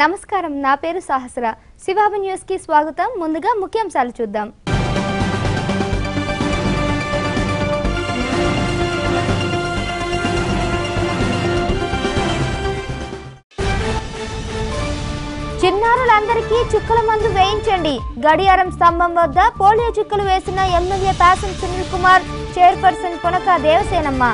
నమస్కారం, నా పేరు సహస్ర. శివాబు న్యూస్ కి స్వాగతం. ముందుగా ముఖ్యాంశాలు చూద్దాం. చిన్నారులందరికీ చుక్కల మందు వేయించండి. గడియారం స్తంభం వద్ద పోలియో చుక్కలు వేసిన ఎమ్మెల్యే పాసం సునీల్ కుమార్, చైర్పర్సన్ పొనక దేవసేనమ్మ.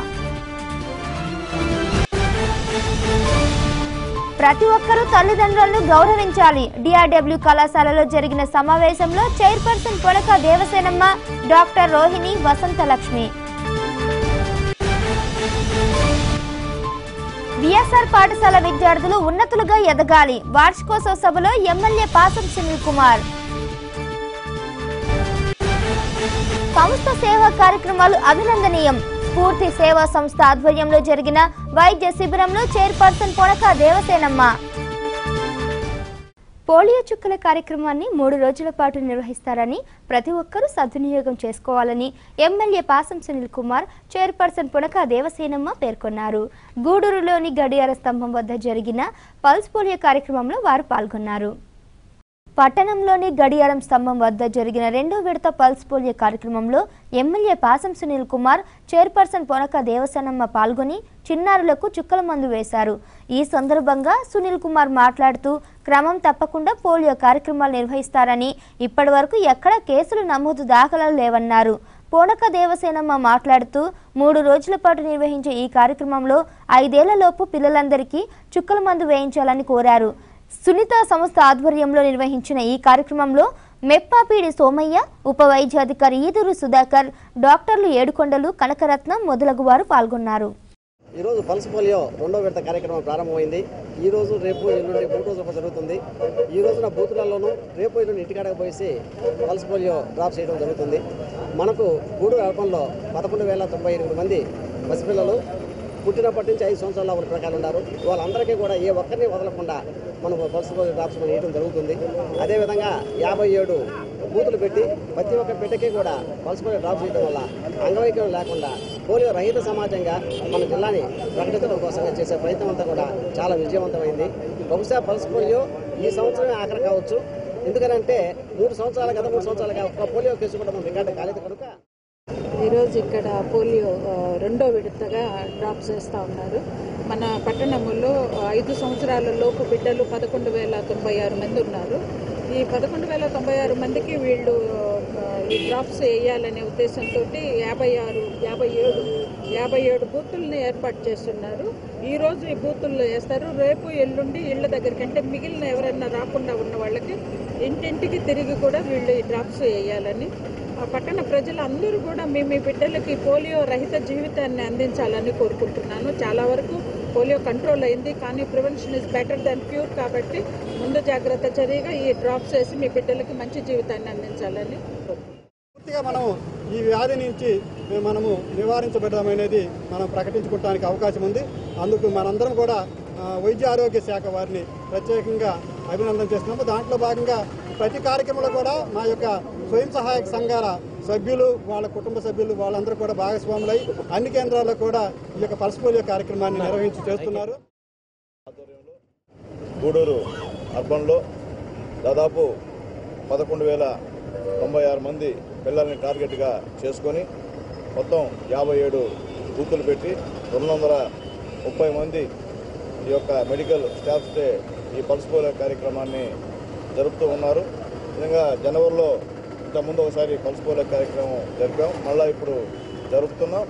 ప్రతి ఒక్కరూ తల్లిదండ్రులను గౌరవించాలి. డిఆర్డబ్ల్యూ కళాశాలలో జరిగిన సమావేశంలో chairperson Ponaka Devasenamma, doctor Rohini, Vasanthalakshmi. VSR పాఠశాల విద్యార్థులు ఉన్నతులుగా ఎదగాలి. వార్షికోత్సవ సభలో ఎమ్మెల్యే పాసం సునీల్ కుమార్. సంస్థ సేవా కార్యక్రమాలు అభినందనీయం. స్ఫూర్తి సేవా సంస్థ ఆధ్వర్యంలో జరిగిన వైద్య శిబిరంలో చైర్పర్సన్ పొనక దేవసేనమ్మ. పోలియో చుక్కల కార్యక్రమాన్ని 3 రోజుల పాటు నిర్వహిస్తారని, ప్రతి ఒక్కరూ సద్వినియోగం చేసుకోవాలని ఎమ్మెల్యే పాసం సునీల్ కుమార్, చైర్పర్సన్ పొనక దేవసేనమ్మ పేర్కొన్నారు. గూడూరులోని గడియార స్తంభం వద్ద జరిగిన పల్స్ పోలియో కార్యక్రమంలో వారు పాల్గొన్నారు. పట్టణంలోని గడియారం స్తంభం వద్ద జరిగిన 2వ విడత పల్స్ పోలియో కార్యక్రమంలో ఎమ్మెల్యే పాసం సునీల్ కుమార్, చైర్పర్సన్ పొనక దేవసేనమ్మ పాల్గొని చిన్నారులకు చుక్కల మందు వేశారు. ఈ సందర్భంగా సునీల్ కుమార్ మాట్లాడుతూ, క్రమం తప్పకుండా పోలియో కార్యక్రమాలు నిర్వహిస్తారని, ఇప్పటి వరకు ఎక్కడ కేసులు నమోదు దాఖలాలు లేవన్నారు. పొనక దేవసేనమ్మ మాట్లాడుతూ, 3 రోజుల పాటు నిర్వహించే ఈ కార్యక్రమంలో 5 ఏళ్లలోపు పిల్లలందరికీ చుక్కల మందు వేయించాలని కోరారు. సునీత సంస్థ ఆధ్వర్యంలో నిర్వహించిన ఈ కార్యక్రమంలో మెప్పాపీడి సోమయ్య, ఉప వైద్యాధికారి ఈదూరు సుధాకర్, డాక్టర్లు ఏడుకొండలు, కనకరత్నం మొదలగు వారు పాల్గొన్నారు. ఈరోజు పల్స్ పోలియో 2వ విడత కార్యక్రమం ప్రారంభమైంది. ఈరోజు, రేపు, ఎల్లుండి 3 రోజులు జరుగుతుంది. ఈ రోజున బూతులలోనూ, రేపు, ఎల్లుండి ఇంటికాడకు పోసి పల్స్ పోలియో డ్రాప్ చేయడం జరుగుతుంది. మనకు గూడూరు అర్బన్లో 11,098 మంది పసిపిల్లలు పుట్టినప్పటి నుంచి 5 సంవత్సరాల ఉన్న ప్రకారం ఉన్నారు. వాళ్ళందరికీ కూడా ఏ ఒక్కరిని వదలకుండా మనకు పల్స్ పోలియో డ్రాప్స్ వేయడం జరుగుతుంది. అదేవిధంగా 57 బూతులు పెట్టి ప్రతి ఒక్క పెట్టకే కూడా పల్స్ పోలియో డ్రాప్స్ చేయడం వల్ల అంగవైకల్యం లేకుండా పోలియో రహిత సమాజంగా మన జిల్లాని ప్రకటించడం కోసం చేసే ప్రయత్నం అంతా కూడా చాలా విజయవంతమైంది. బహుశా పల్స్ పోలియో ఈ సంవత్సరమే ఆఖరి కావచ్చు. ఎందుకంటే 3 సంవత్సరాలుగా ఒక్క పోలియో కేసు కూడా మనం రికార్డు కాలేదు కనుక ఈరోజు ఇక్కడ పోలియో 2వ విడతగా డ్రాప్స్ చేస్తూ ఉన్నారు. మన పట్టణంలో 5 సంవత్సరాల లోపు బిడ్డలు 11,096 మంది ఉన్నారు. ఈ 11,096 మందికి వీళ్ళు ఈ డ్రాప్స్ వేయాలనే ఉద్దేశంతో 57 బూతుల్ని ఏర్పాటు చేస్తున్నారు. ఈరోజు ఈ బూతుల్లో వేస్తారు. రేపు, ఎల్లుండి ఇళ్ల దగ్గరికి, అంటే మిగిలిన ఎవరైనా రాకుండా ఉన్న వాళ్ళకి ఇంటింటికి తిరిగి కూడా వీళ్ళు ఈ డ్రాప్స్ వేయాలని, పట్టణ ప్రజలందరూ కూడా మీ బిడ్డలకి పోలియో రహిత జీవితాన్ని అందించాలని కోరుకుంటున్నాను. చాలా వరకు పోలియో కంట్రోల్ అయింది, కానీ prevention is better than cure. కాబట్టి ముందు జాగ్రత్త చర్యగా ఈ డ్రాప్స్ వేసి మీ బిడ్డలకి మంచి జీవితాన్ని అందించాలని పూర్తిగా మనం ఈ వ్యాధి నుంచి మనము నివారించబడమనేది మనం ప్రకటించుకోవడానికి అవకాశం ఉంది. అందుకు మనందరం కూడా వైద్య ఆరోగ్య శాఖ వారిని ప్రత్యేకంగా అభినందన చేస్తున్నాము. దాంట్లో భాగంగా ప్రతి కార్యక్రమంలో కూడా మా యొక్క స్వయం సహాయక సంఘాల సభ్యులు, వాళ్ళ కుటుంబ సభ్యులు, వాళ్ళందరూ కూడా భాగస్వాములై అన్ని కేంద్రాల్లో కూడా ఈ యొక్క పల్స్ పోలియో కార్యక్రమాన్ని నిర్వహించి చేస్తున్నారు. గూడూరు అర్బన్లో దాదాపు 11,096 మంది పిల్లల్ని టార్గెట్గా చేసుకొని మొత్తం 57 బూతులు పెట్టి 230 మంది ఈ యొక్క మెడికల్ స్టాఫ్స్తో ఈ పల్స్ పోలియో కార్యక్రమాన్ని జరుపుతూ ఉన్నారు. నిజంగా జనవరిలో ఇంతకుముందు ఒకసారి పల్స్ పోలియో కార్యక్రమం జరిపాం, మళ్ళీ ఇప్పుడు జరుపుతున్నాం.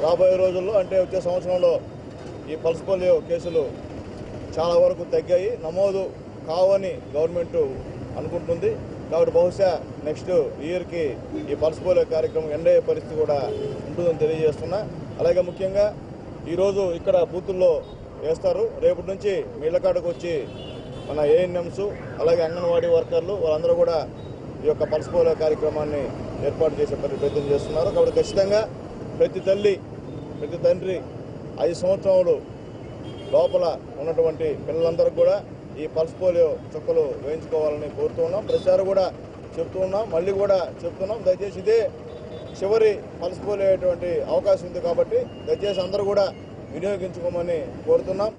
రాబోయే రోజుల్లో, అంటే వచ్చే సంవత్సరంలో ఈ పల్స్ పోలియో కేసులు చాలా వరకు తగ్గాయి, నమోదు కావని గవర్నమెంట్ అనుకుంటుంది. కాబట్టి బహుశా నెక్స్ట్ ఇయర్కి ఈ పల్స్ పోలియో కార్యక్రమం ఎండ్ అయ్యే పరిస్థితి కూడా ఉంటుందని తెలియజేస్తున్నా. అలాగే ముఖ్యంగా ఈరోజు ఇక్కడ బూతుల్లో వేస్తారు. రేపటి నుంచి మీ ఇళ్ల కాడకు వచ్చి మన ఏఎన్ఎంస్, అలాగే అంగన్వాడీ వర్కర్లు వాళ్ళందరూ కూడా ఈ యొక్క పల్స్ పోలియో కార్యక్రమాన్ని ఏర్పాటు చేసే ప్రయత్నం చేస్తున్నారు. కాబట్టి ఖచ్చితంగా ప్రతి తల్లి, ప్రతి తండ్రి 5 సంవత్సరాలు లోపల ఉన్నటువంటి పిల్లలందరూ కూడా ఈ పల్స్ పోలియో చుక్కలు వేయించుకోవాలని కోరుతున్నాం. ప్రతిసారి కూడా చెప్తూ ఉన్నాం, మళ్ళీ కూడా చెప్తున్నాం. దయచేసి ఇదే చివరి పల్స్ పోలియో అయ్యేటువంటి అవకాశం ఉంది కాబట్టి దయచేసి అందరూ కూడా వినియోగించుకోమని కోరుతున్నాం.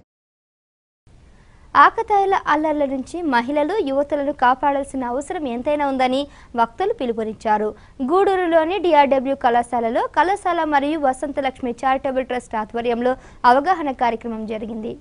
ఆకతాయిల అల్లర్ల నుంచి మహిళలు యువతులను కాపాడాల్సిన అవసరం ఎంతైనా ఉందని వక్తలు పిలుపునిచ్చారు. గూడూరులోని డిఆర్డబ్ల్యూ కళాశాలలో కళాశాల మరియు వసంతలక్ష్మి చారిటబుల్ ట్రస్ట్ ఆధ్వర్యంలో అవగాహన కార్యక్రమం జరిగింది.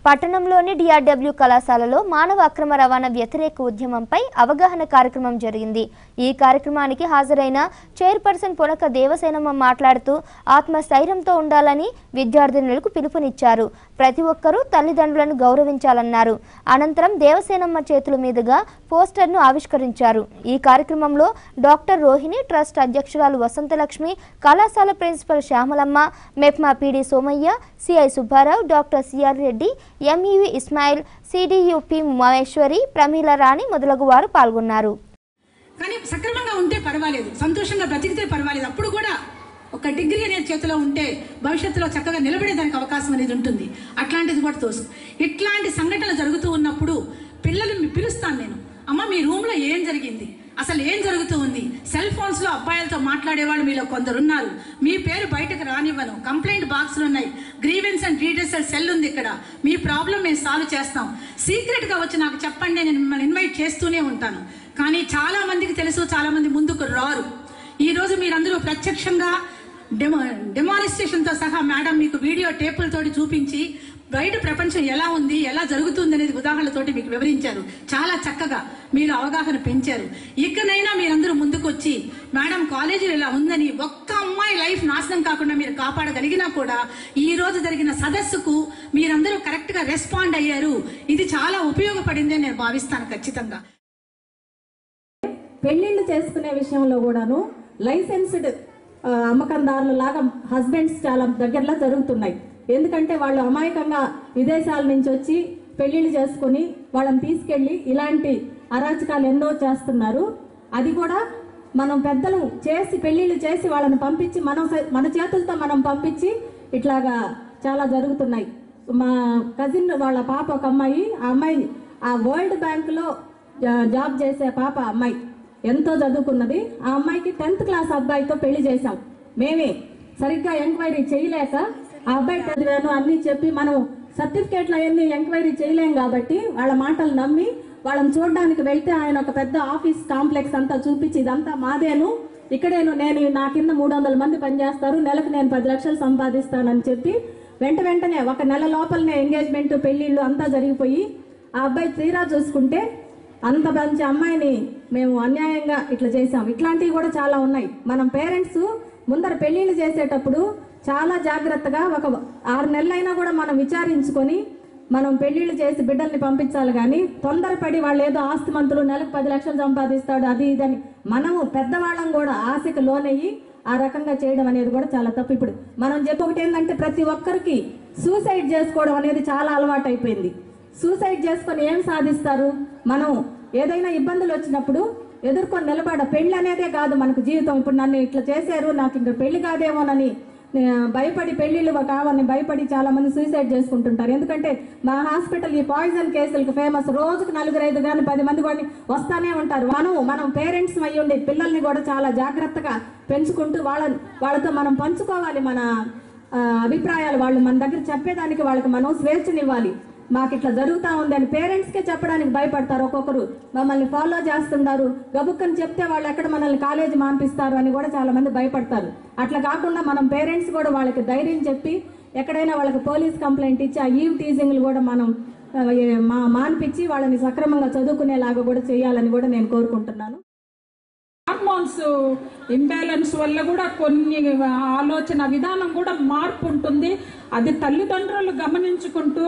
పట్టణంలోని డిఆర్డబ్ల్యూ కళాశాలలో మానవ అక్రమ రవాణా వ్యతిరేక ఉద్యమంపై అవగాహన కార్యక్రమం జరిగింది. ఈ కార్యక్రమానికి హాజరైన చైర్పర్సన్ పునక దేవసేనమ్మ మాట్లాడుతూ ఆత్మస్థైర్యంతో ఉండాలని విద్యార్థినులకు పిలుపునిచ్చారు. ప్రతి ఒక్కరూ తల్లిదండ్రులను గౌరవించాలన్నారు. అనంతరం దేవసేనమ్మ చేతుల మీదుగా పోస్టర్ను ఆవిష్కరించారు. ఈ కార్యక్రమంలో డాక్టర్ రోహిణి, ట్రస్ట్ అధ్యక్షురాలు వసంతలక్ష్మి, కళాశాల principal Syamalamma, MEPMA PD Somaiah, CI Subbarao, doctor CR Reddy, MEV Ismail, CDUP Maheshwari, Pramila Rani మొదలగు వారు పాల్గొన్నారు. కానీ సక్రమంగా ఉంటే పర్వాలేదు, సంతోషంగా బ్రతికితే పర్వాలేదు. అప్పుడు కూడా ఒక డిగ్రీ అనేది చేతిలో ఉంటే భవిష్యత్తులో చక్కగా నిలబడేదానికి అవకాశం అనేది ఉంటుంది. అట్లాంటిది కూడా తోసు. ఇట్లాంటి సంఘటనలు జరుగుతూ ఉన్నప్పుడు పిల్లలు పిలుస్తాను నేను, అమ్మ మీ రూమ్లో ఏం జరిగింది, అసలు ఏం జరుగుతూ ఉంది. సెల్ ఫోన్స్లో అబ్బాయిలతో మాట్లాడేవాళ్ళు మీలో కొందరున్నారు. మీ పేరు బయటకు రానివ్వను. కంప్లైంట్ బాక్సులు ఉన్నాయి, గ్రీవెన్స్ అండ్ రీడ్రెసల్ సెల్ ఉంది. ఇక్కడ మీ ప్రాబ్లం మేము సాల్వ్ చేస్తాం. సీక్రెట్గా వచ్చి నాకు చెప్పండి, నేను మిమ్మల్ని ఇన్వైట్ చేస్తూనే ఉంటాను. కానీ చాలా మందికి తెలుసు, చాలా మంది ముందుకు రారు. ఈరోజు మీరందరూ ప్రత్యక్షంగా డెమానిస్ట్రేషన్తో సహా మేడం మీకు వీడియో టేపులతోటి చూపించి బయట ప్రపంచం ఎలా ఉంది, ఎలా జరుగుతుంది అనేది ఉదాహరణలతోటి మీకు వివరించారు. చాలా చక్కగా మీరు అవగాహన పెంచారు. ఇకనైనా మీరందరూ ముందుకు వచ్చి మేడం కాలేజీలో ఇలా ఉందని ఒక్క అమ్మాయి లైఫ్ నాశనం కాకుండా మీరు కాపాడగలిగినా కూడా ఈ రోజు జరిగిన సదస్సుకు మీరందరూ కరెక్ట్గా రెస్పాండ్ అయ్యారు. ఇది చాలా ఉపయోగపడింది అని నేను భావిస్తాను ఖచ్చితంగా. పెళ్లిళ్ళు చేసుకునే విషయంలో కూడాను లైసెన్స్డ్ అమ్మకందారుల లాగా హస్బెండ్స్ చాలా దగ్గరలో జరుగుతున్నాయి. ఎందుకంటే వాళ్ళు అమాయకంగా విదేశాల నుంచి వచ్చి పెళ్లిళ్ళు చేసుకుని వాళ్ళని తీసుకెళ్లి ఇలాంటి అరాచకాలు ఎన్నో చేస్తున్నారు. అది కూడా మనం పెద్దలు చేసి పెళ్లిళ్ళు చేసి వాళ్ళని పంపించి మన చేతులతో మనం పంపించి ఇట్లాగా చాలా జరుగుతున్నాయి. మా కజిన్ వాళ్ళ పాప ఒక అమ్మాయి, ఆ అమ్మాయి ఆ వరల్డ్ బ్యాంకులో జాబ్ చేసే పాప అమ్మాయి, ఎంతో చదువుకున్నది. ఆ అమ్మాయికి 10th క్లాస్ అబ్బాయితో పెళ్లి చేశాం. మేమే సరిగ్గా ఎంక్వైరీ చేయలేక ఆ అబ్బాయి చదివాను అన్ని చెప్పి మనం సర్టిఫికేట్లు అవన్నీ ఎంక్వైరీ చేయలేం కాబట్టి వాళ్ళ మాటలు నమ్మి వాళ్ళని చూడడానికి వెళ్తే ఆయన ఒక పెద్ద ఆఫీస్ కాంప్లెక్స్ అంతా చూపించి ఇదంతా మాదేను, ఇక్కడేను, నేను నా కింద 300 మంది పనిచేస్తారు, నెలకు నేను 10 లక్షలు సంపాదిస్తానని చెప్పి వెంటనే ఒక నెల లోపలనే ఎంగేజ్మెంట్ పెళ్లిళ్ళు అంతా జరిగిపోయి ఆ అబ్బాయి తీరా చూసుకుంటే అంత మంచి అమ్మాయిని మేము అన్యాయంగా ఇట్లా చేసాం. ఇట్లాంటివి కూడా చాలా ఉన్నాయి. మనం పేరెంట్స్ ముందర పెళ్లిళ్ళు చేసేటప్పుడు చాలా జాగ్రత్తగా ఒక 6 నెలలైనా కూడా మనం విచారించుకొని మనం పెళ్లిళ్ళు చేసి బిడ్డల్ని పంపించాలి. కానీ తొందరపడి వాళ్ళు ఏదో ఆస్తిమంతులు నెలకు 10 లక్షలు సంపాదిస్తాడు అది ఇదని మనము పెద్దవాళ్ళం కూడా ఆశకు లోనయ్యి ఆ రకంగా చేయడం అనేది కూడా చాలా తప్పు. ఇప్పుడు మనం చెప్పొకటి ఏంటంటే ప్రతి ఒక్కరికి సూసైడ్ చేసుకోవడం అనేది చాలా అలవాటు అయిపోయింది. సూసైడ్ చేసుకొని ఏం సాధిస్తారు? మనం ఏదైనా ఇబ్బందులు వచ్చినప్పుడు ఎదుర్కొని నిలబడ. పెళ్లి అనేదే కాదు మనకు జీవితం. ఇప్పుడు నన్ను ఇట్లా చేశారు, నాకు ఇంకా పెళ్లి కాదేమోనని భయపడి పెళ్లిళ్ళు కావాలని భయపడి చాలా మంది సూసైడ్ చేసుకుంటుంటారు. ఎందుకంటే మా హాస్పిటల్ ఈ పాయిజన్ కేసులకు ఫేమస్. రోజుకు 4-5 కానీ 10 మంది కూడా వస్తానే ఉంటారు. మనం పేరెంట్స్ అయ్యి ఉండే పిల్లల్ని కూడా చాలా జాగ్రత్తగా పెంచుకుంటూ వాళ్ళతో మనం పంచుకోవాలి మన అభిప్రాయాలు. వాళ్ళు మన దగ్గర చెప్పేదానికి వాళ్ళకి మనం స్వేచ్ఛనివ్వాలి. మాకు ఇట్లా జరుగుతూ ఉంది అని పేరెంట్స్కే చెప్పడానికి భయపడతారు. ఒక్కొక్కరు మమ్మల్ని ఫాలో చేస్తున్నారు, గబుక్కని చెప్తే వాళ్ళు ఎక్కడ మనల్ని కాలేజీ మాన్పిస్తారు అని కూడా చాలా మంది భయపడతారు. అట్లా కాకుండా మనం పేరెంట్స్ కూడా వాళ్ళకి ధైర్యం చెప్పి ఎక్కడైనా వాళ్ళకి పోలీస్ కంప్లైంట్ ఇచ్చి ఆ ఈవ్ టీజింగ్లు కూడా మనం మాన్పించి వాళ్ళని సక్రమంగా చదువుకునేలాగా కూడా చేయాలని కూడా నేను కోరుకుంటున్నాను. హార్మోన్స్ ఇంబ్యాలెన్స్ వల్ల కూడా కొన్ని ఆలోచన విధానం కూడా మార్పు ఉంటుంది. అది తల్లిదండ్రులు గమనించుకుంటూ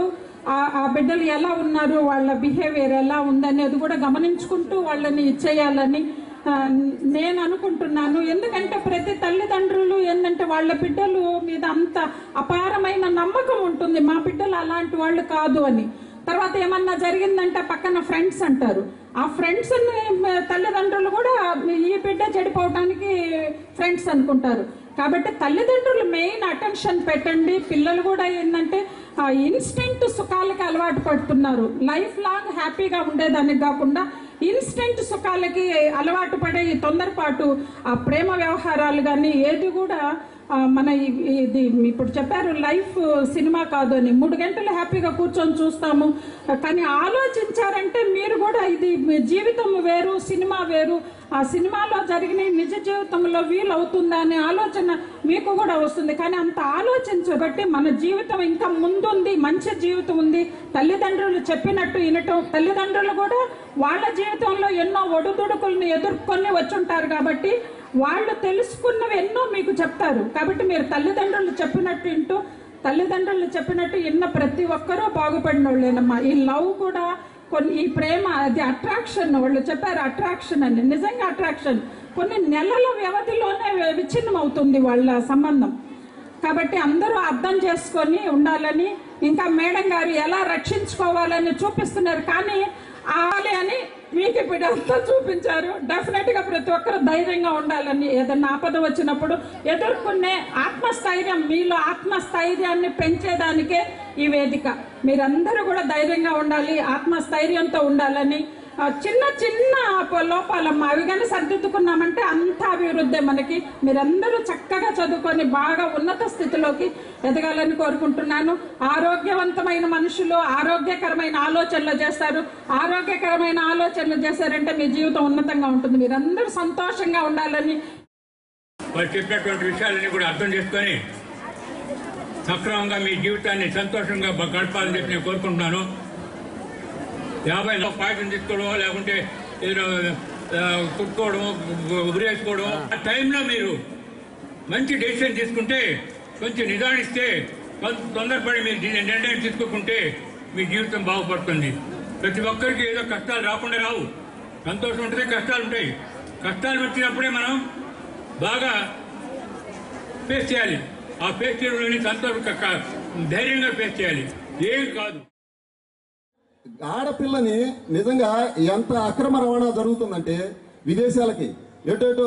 ఆ బిడ్డలు ఎలా ఉన్నారు, వాళ్ళ బిహేవియర్ ఎలా ఉందనేది కూడా గమనించుకుంటూ వాళ్ళని ఇచ్చేయాలని నేను అనుకుంటున్నాను. ఎందుకంటే ప్రతి తల్లిదండ్రులు ఏంటంటే వాళ్ళ బిడ్డలు మీద అంత అపారమైన నమ్మకం ఉంటుంది, మా బిడ్డలు అలాంటి వాళ్ళు కాదు అని. తర్వాత ఏమన్నా జరిగిందంటే పక్కన ఫ్రెండ్స్ అంటారు. ఆ ఫ్రెండ్స్ తల్లిదండ్రులు కూడా ఈ బిడ్డ చెడిపోవడానికి ఫ్రెండ్స్ అనుకుంటారు. కాబట్టి తల్లిదండ్రులు మెయిన్ అటెన్షన్ పెట్టండి. పిల్లలు కూడా ఏంటంటే ఇన్స్టెంట్ సుఖాలకి అలవాటు పడుతున్నారు. లైఫ్ లాంగ్ హ్యాపీగా ఉండేదానికి కాకుండా ఇన్స్టెంట్ సుఖాలకి అలవాటు పడే ఈ తొందరపాటు ఆ ప్రేమ వ్యవహారాలు కానీ ఏది కూడా మన ఇది ఇప్పుడు చెప్పారు లైఫ్ సినిమా కాదు అని 3 గంటలు హ్యాపీగా కూర్చొని చూస్తాము. కానీ ఆలోచించారంటే మీరు కూడా ఇది జీవితం వేరు, సినిమా వేరు. ఆ సినిమాలో జరిగిన నిజ జీవితంలో వీలు అవుతుందా అనే ఆలోచన మీకు కూడా వస్తుంది. కానీ అంత ఆలోచించబట్టి మన జీవితం ఇంకా ముందుంది, మంచి జీవితం ఉంది. తల్లిదండ్రులు చెప్పినట్టు వినటం, తల్లిదండ్రులు కూడా వాళ్ళ జీవితంలో ఎన్నో ఒడుదుడుకుల్ని ఎదుర్కొని వచ్చుంటారు కాబట్టి వాళ్ళు తెలుసుకున్నవి ఎన్నో మీకు చెప్తారు. కాబట్టి మీరు తల్లిదండ్రులు చెప్పినట్టు విన్న ప్రతి ఒక్కరూ బాగుపడిన వాళ్ళేనమ్మా. ఈ లవ్ కూడా ఈ ప్రేమ, అది అట్రాక్షన్, వాళ్ళు చెప్పారు అట్రాక్షన్ అని. నిజంగా అట్రాక్షన్ కొన్ని నెలల వ్యవధిలోనే విచ్ఛిన్నం అవుతుంది వాళ్ళ సంబంధం. కాబట్టి అందరూ అర్థం చేసుకొని ఉండాలని, ఇంకా మేడం గారు ఎలా రక్షించుకోవాలని చూపిస్తున్నారు. కానీ ఆవాలి అని మీకు ఇప్పుడు అంతా చూపించారు. డెఫినెట్గా ప్రతి ఒక్కరు ధైర్యంగా ఉండాలని, ఏదన్నా ఆపద వచ్చినప్పుడు ఎదుర్కొనే ఆత్మస్థైర్యం, మీలో ఆత్మస్థైర్యాన్ని పెంచేదానికే ఈ వేదిక. మీరందరూ కూడా ధైర్యంగా ఉండాలి, ఆత్మస్థైర్యంతో ఉండాలని. చిన్న చిన్న లోపాలమ్మా, అవి కానీ సర్దిద్దుకున్నామంటే అంత అభివృద్ధి మనకి. మీరందరూ చక్కగా చదువుకొని బాగా ఉన్నత స్థితిలోకి ఎదగాలని కోరుకుంటున్నాను. ఆరోగ్యవంతమైన మనుషులు ఆరోగ్యకరమైన ఆలోచనలు చేస్తారు. ఆరోగ్యకరమైన ఆలోచనలు చేశారంటే మీ జీవితం ఉన్నతంగా ఉంటుంది. మీరందరూ సంతోషంగా ఉండాలని, వాళ్ళు చెప్పినటువంటి విషయాలన్నీ కూడా అర్థం చేసుకొని సక్రమంగా మీ జీవితాన్ని సంతోషంగా గడపాలని చెప్పి నేను కోరుకుంటున్నాను. 50 పాయసం తీసుకోవడం, లేకుంటే ఏదో కుట్టుకోవడం, ఉరేసుకోవడం, ఆ టైంలో మీరు మంచి డెసిషన్ తీసుకుంటే, కొంచెం నిదానిస్తే, తొందరపడి మీరు నిర్ణయం తీసుకోకుంటే మీ జీవితం బాగుపడుతుంది. ప్రతి ఒక్కరికి ఏదో కష్టాలు రాకుండా రావు. సంతోషం ఉంటే కష్టాలు ఉంటాయి. కష్టాలు వచ్చినప్పుడే మనం బాగా ఫేస్ చేయాలి. ఆ ఫేస్ చేయడంలోని ధైర్యంగా ఫేస్ చేయాలి, ఏం కాదు. ఆడపిల్లని నిజంగా ఎంత అక్రమ రవాణా జరుగుతుందంటే విదేశాలకి, ఎటు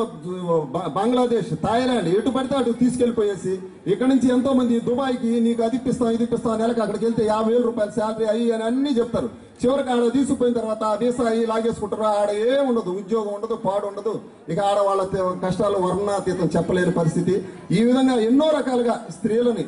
బంగ్లాదేశ్, థాయిలాండ్, ఎటు పడితే అటు తీసుకెళ్లిపోయేసి ఇక్కడ నుంచి ఎంతో మంది దుబాయ్కి నీకు అది ఇప్పిస్తాం నెలకు, అక్కడికి వెళ్తే 50,000 రూపాయలు శాలరీ అయ్యి అని అన్ని చెప్తారు. చివరికి ఆడ తీసుకుపోయిన తర్వాత వీసా అయ్యి లాగేసుకుంటారు. ఆడ ఏం ఉండదు, ఉద్యోగం ఉండదు, పాడు ఉండదు. ఇక ఆడవాళ్ళ కష్టాలు వర్ణాతీతం చెప్పలేని పరిస్థితి. ఈ విధంగా ఎన్నో రకాలుగా స్త్రీలని,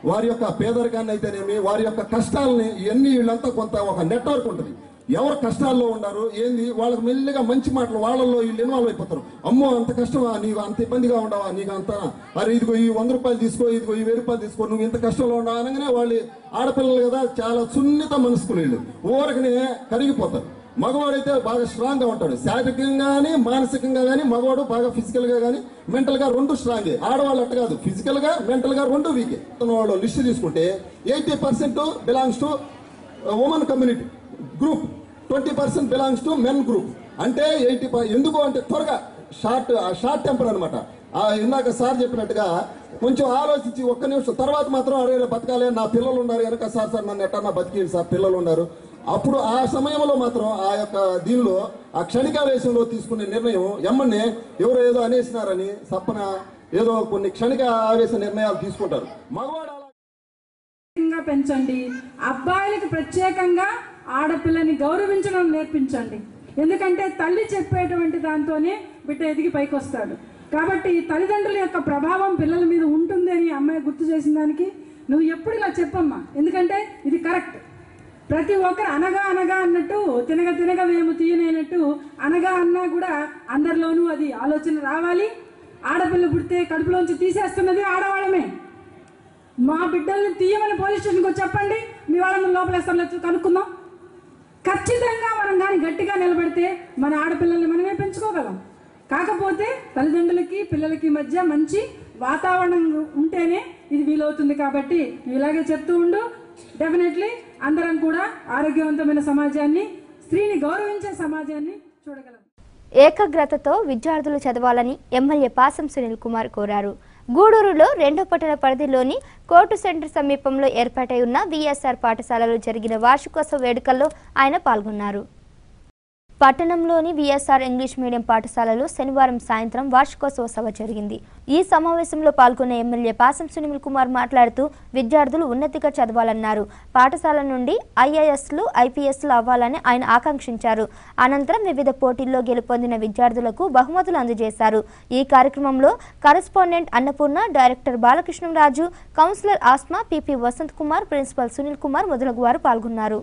వారి యొక్క పేదరికాన్ని అయితేనేమి, వారి యొక్క కష్టాలని, ఇవన్నీ వీళ్ళంతా కొంత ఒక నెట్వర్క్ ఉంటుంది. ఎవరు కష్టాల్లో ఉన్నారు ఏంది, వాళ్ళకి మెల్లిగా మంచి మాటలు వాళ్ళల్లో వీళ్ళు ఇన్వాల్వ్ అయిపోతారు. అమ్మో అంత కష్టమా, నీకు అంత ఇబ్బందిగా ఉండవా, నీకు అంత, అరే ఇదిగో ఈ 100 రూపాయలు తీసుకో, ఇదిగో ఈ 1000 రూపాయలు తీసుకో, నువ్వు ఇంత కష్టంలో ఉండవు అనగానే వాళ్ళు, ఆడపిల్లలు కదా చాలా సున్నిత మనస్కులు, వీళ్ళు ఊరకనే కరిగిపోతారు. మగవాడైతే బాగా స్ట్రాంగ్ గా ఉంటాడు, శారీరకంగా కానీ మానసికంగా కానీ. మగవాడు బాగా ఫిజికల్ గా కానీ మెంటల్ గా 2 స్ట్రాంగ్. ఆడవాళ్ళు అట్ట కాదు, ఫిజికల్ గా మెంటల్ గా 2 వీక్. వాళ్ళు లిస్ట్ తీసుకుంటే 80% belongs to women community group, 20% belongs to men group. అంటే 80. ఎందుకు అంటే త్వరగా షార్ట్ టెంపర్ అనమాట. ఇందాక సార్ చెప్పినట్టుగా కొంచెం ఆలోచించి 1 నిమిషం తర్వాత మాత్రం అరే బతకాలి, నా పిల్లలు ఉన్నారు వెనక, సార్ నన్ను ఎట్టన్నా బతికేయండి సార్, పిల్లలు ఉన్నారు. అప్పుడు ఆ సమయంలో మాత్రం ఆ యొక్క దీనిలో ఆ క్షణికావేశంలో తీసుకునే నిర్ణయం ఎమ్మన్నే ఎవరో ఏదో అనేసినారని సప్పన ఏదో కొన్ని క్షణిక ఆవేశ నిర్ణయాలు తీసుకుంటారు. మగవాడు పెంచండి, అబ్బాయిలకు ప్రత్యేకంగా ఆడపిల్లని గౌరవించడం నేర్పించండి. ఎందుకంటే తల్లి చెప్పేటువంటి దాంతోనే బిడ్డ ఎదిగి పైకి వస్తాడు. కాబట్టి తల్లిదండ్రుల యొక్క ప్రభావం పిల్లల మీద ఉంటుంది అని అమ్మాయి గుర్తు చేసిన దానికి నువ్వు ఎప్పుడు ఇలా చెప్పమ్మా, ఎందుకంటే ఇది కరెక్ట్. ప్రతి ఒక్కరు అనగా అన్నట్టు, తినగా వేము తీయనైనట్టు అనగా అన్నా కూడా అందరిలోనూ అది ఆలోచన రావాలి. ఆడపిల్ల పుడితే కడుపులోంచి తీసేస్తున్నది ఆడవాళ్ళమే. మా బిడ్డల్ని తీయమని పోలీస్ స్టేషన్కి వచ్చి చెప్పండి, మీ వాళ్ళని లోపలేస్తాను కనుక్కుందాం. ఖచ్చితంగా మనం కానీ గట్టిగా నిలబడితే మన ఆడపిల్లల్ని మనమే పెంచుకోగలం. కాకపోతే తల్లిదండ్రులకి పిల్లలకి మధ్య మంచి వాతావరణం ఉంటేనే ఇది వీలవుతుంది. కాబట్టి ఇలాగే చెప్తూ ఉండు. డెఫినెట్లీ అందరం కూడా ఆరోగ్యవంతమైన సమాజాన్ని, స్త్రీని గౌరవించే సమాజాన్ని చూడగలం. ఏకాగ్రతతో విద్యార్థులు చదవాలని ఎమ్మెల్యే పాసం సునీల్ కుమార్ కోరారు. గూడూరులో 2వ పట్టణ పరిధిలోని కోర్టు సెంటర్ సమీపంలో ఏర్పాటై ఉన్న విఎస్ఆర్ పాఠశాలలో జరిగిన వార్షికోత్సవ వేడుకల్లో ఆయన పాల్గొన్నారు. పట్టణంలోని విఎస్ఆర్ ఇంగ్లీష్ మీడియం పాఠశాలలో శనివారం సాయంత్రం వార్షికోత్సవ సభ జరిగింది. ఈ సమావేశంలో పాల్గొన్న ఎమ్మెల్యే పాసం సునీల్ కుమార్ మాట్లాడుతూ విద్యార్థులు ఉన్నతిగా చదవాలన్నారు. పాఠశాల నుండి ఐఏఎస్లు ఐపీఎస్లు అవ్వాలని ఆయన ఆకాంక్షించారు. అనంతరం వివిధ పోటీల్లో గెలుపొందిన విద్యార్థులకు బహుమతులు అందజేశారు. ఈ కార్యక్రమంలో correspondent Annapurna, director Balakrishnaraju, counsellor Asma, PP Vasanth Kumar, principal Sunil Kumar మొదలగు వారు పాల్గొన్నారు.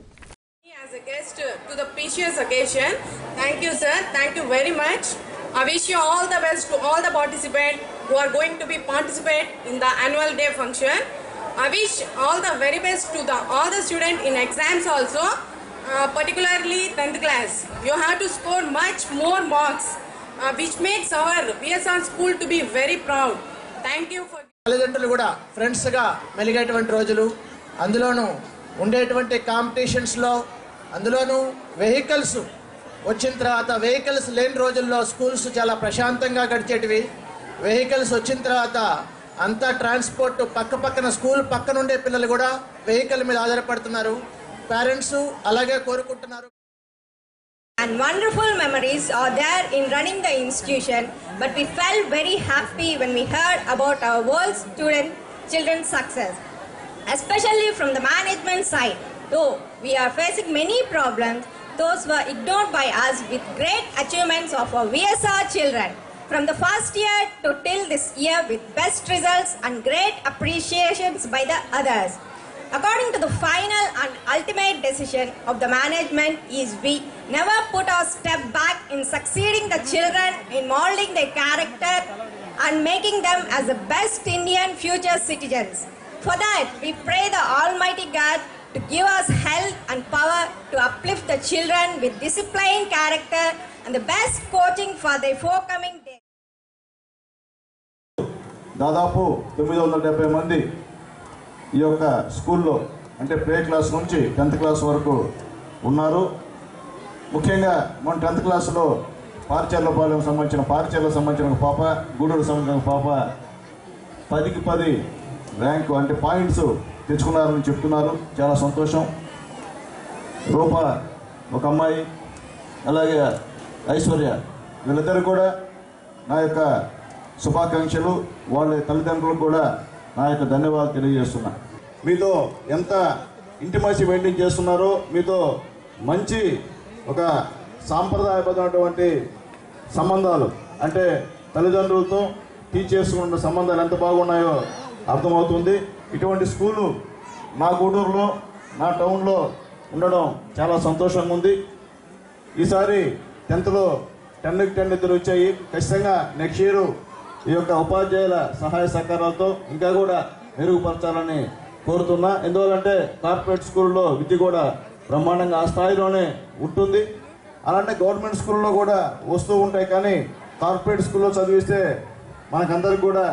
As a guest to the precious occasion, thank you sir, thank you very much. I wish you all the best to all the participants who are going to be participate in the annual day function. I wish all the very best to all the students in exams also, particularly 10th class. You have to score much more marks, which makes our VSR school to be very proud. Thank you for. తల్లిదండ్రులు కూడా ఫ్రెండ్స్గా మెలిగేటువంటి రోజులు, అందులోనూ ఉండేటువంటి కాంపిటీషన్స్లో, అందులోనూ vehicles వచ్చిన తర్వాత vehicles లేని రోజుల్లో స్కూల్స్ చాలా ప్రశాంతంగా గడిచేటివి. వెహికల్స్ వచ్చిన తర్వాత అంతా ట్రాన్స్పోర్ట్ పక్కన స్కూల్ పక్కన ఉండే పిల్లలు కూడా వెహికల్ మీద ఆధారపడుతున్నారు. పేరెంట్స్ అలాగే కోరుకుంటున్నారు. And wonderful memories are there in running the institution, but we felt very happy when we heard about our world children's success, especially from the management side. Though we are facing many problems, those were ignored by us with great achievements of our VSR children. From the first year to till this year with best results and great appreciations by the others. According to the final and ultimate decision of the management is we never put our step back in succeeding the children in molding their character and making them as the best Indian future citizens. For that, we pray the Almighty God to give us health and power to uplift the children with disciplined character and the best coaching for their forthcoming days. దాదాపు 970 మంది ఈ యొక్క స్కూల్లో అంటే play class నుంచి 10th class వరకు ఉన్నారు. ముఖ్యంగా మన 10th క్లాస్లో పారిచర్లపాలెం సంబంధించిన ఒక పాప, గూడూరు సంబంధించిన ఒక పాప 10కి 10 ర్యాంకు అంటే పాయింట్స్ తెచ్చుకున్నారని చెప్తున్నారు. చాలా సంతోషం. రూప ఒక అమ్మాయి, అలాగే ఐశ్వర్య, వీళ్ళిద్దరు కూడా నా యొక్క శుభాకాంక్షలు. వాళ్ళ తల్లిదండ్రులకు కూడా నా యొక్క ధన్యవాదాలు తెలియజేస్తున్నా. మీతో ఎంత ఇంటిమసీ మెయింటైన్ చేస్తున్నారో, మీతో మంచి ఒక సాంప్రదాయబద్ధమైనటువంటి సంబంధాలు అంటే తల్లిదండ్రులతో టీచర్స్ ఉన్న సంబంధాలు ఎంత బాగున్నాయో అర్థమవుతుంది. ఇటువంటి స్కూలు నా గూడూరులో, నా టౌన్లో ఉండడం చాలా సంతోషంగా ఉంది. ఈసారి 10th 10కి 10 ఇద్దరు వచ్చాయి. ఖచ్చితంగా నెక్స్ట్ ఇయర్ ఈ యొక్క ఉపాధ్యాయుల సహాయ సహకారాలతో ఇంకా కూడా మెరుగుపరచాలని కోరుతున్నా. ఎందువల్లంటే కార్పొరేట్ స్కూల్లో విద్య కూడా బ్రహ్మాండంగా ఆ స్థాయిలోనే ఉంటుంది. అలాంటి గవర్నమెంట్ స్కూల్లో కూడా వస్తూ ఉంటాయి, కానీ కార్పొరేట్ స్కూల్లో చదివిస్తే మనకందరికి కూడా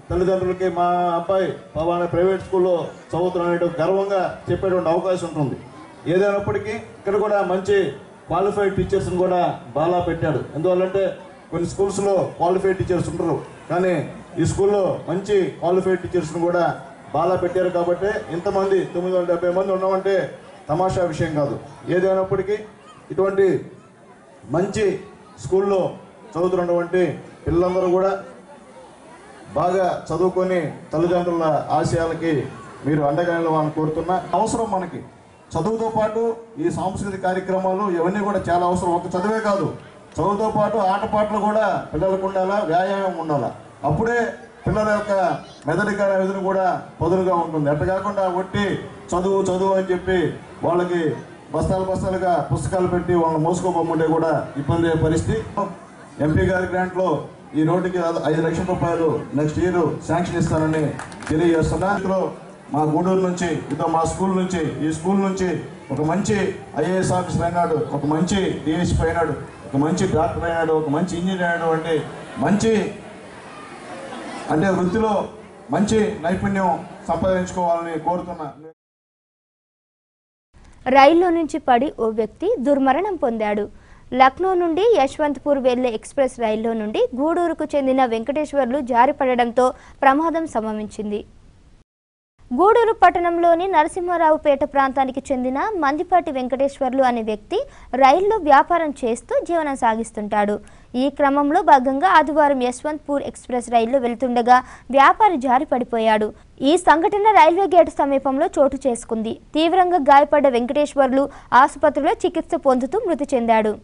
తల్లిదండ్రులకి మా అబ్బాయి పలానా ప్రైవేట్ స్కూల్లో చదువుతున్న గర్వంగా చెప్పేటువంటి అవకాశం ఉంటుంది. ఏదైనప్పటికీ ఇక్కడ కూడా మంచి క్వాలిఫైడ్ టీచర్స్ని కూడా బాగా పెట్టాడు. ఎందువల్లంటే కొన్ని స్కూల్స్లో క్వాలిఫైడ్ టీచర్స్ ఉండరు, కానీ ఈ స్కూల్లో మంచి క్వాలిఫైడ్ టీచర్స్ని కూడా బాగా పెట్టారు. కాబట్టి ఇంతమంది 970 మంది ఉన్నామంటే తమాషా విషయం కాదు. ఏదైనప్పటికీ ఇటువంటి మంచి స్కూల్లో చదువుతున్నటువంటి పిల్లలందరూ కూడా బాగా చదువుకొని తల్లిదండ్రుల ఆశయాలకి మీరు అండగా నిలవాలని కోరుతున్నా. అవసరం మనకి చదువుతో పాటు ఈ సాంస్కృతిక కార్యక్రమాలు ఇవన్నీ కూడా చాలా అవసరం. ఒక చదువే కాదు, చదువుతో పాటు ఆటపాటలు కూడా పిల్లలకు ఉండాలా, వ్యాయామం ఉండాలా. అప్పుడే పిల్లల యొక్క మెదడిక ఎదురు కూడా పదునుగా ఉంటుంది. అట్లా కాకుండా ఒట్టి చదువు అని చెప్పి వాళ్ళకి బస్తాలుగా పుస్తకాలు పెట్టి వాళ్ళని మోసుకోబొమ్మంటే కూడా ఇబ్బంది అయ్యే పరిస్థితి. ఎంపీ గారి గ్రాంట్లో ఈ రోడ్డుకి 5 లక్షల రూపాయలు నెక్స్ట్ ఇయర్ శాంక్షన్ ఇస్తానని తెలియజేస్తున్నా. మా గూడూరు నుంచి మా స్కూల్ నుంచి ఈ స్కూల్ నుంచి ఒక మంచి ఐఏఎస్ ఆఫీసర్ అయినాడు, ఒక మంచి డిఎస్పీ అయినాడు, ఒక మంచి డాక్టర్ అయినాడు, ఒక మంచి ఇంజనీర్ అయినాడు. మంచి వృత్తిలో మంచి నైపుణ్యం సంపాదించుకోవాలని కోరుతున్నా. రైల్లో నుంచి పడి ఓ వ్యక్తి దుర్మరణం పొందాడు. లక్నో నుండి యశ్వంత్పూర్ వెళ్లే ఎక్స్ప్రెస్ రైల్లో నుండి గూడూరుకు చెందిన వెంకటేశ్వర్లు జారిపడడంతో ప్రమాదం సంభవించింది. గూడూరు పట్టణంలోని నరసింహారావుపేట ప్రాంతానికి చెందిన మందిపాటి వెంకటేశ్వర్లు అనే వ్యక్తి రైల్లో వ్యాపారం చేస్తూ జీవనం సాగిస్తుంటాడు. ఈ క్రమంలో భాగంగా ఆదివారం యశ్వంత్పూర్ ఎక్స్ప్రెస్ రైల్లో వెళ్తుండగా వ్యాపారి జారి పడిపోయాడు. ఈ సంఘటన రైల్వే గేటు సమీపంలో చోటు చేసుకుంది. తీవ్రంగా గాయపడ్డ వెంకటేశ్వర్లు ఆసుపత్రిలో చికిత్స పొందుతూ మృతి చెందాడు.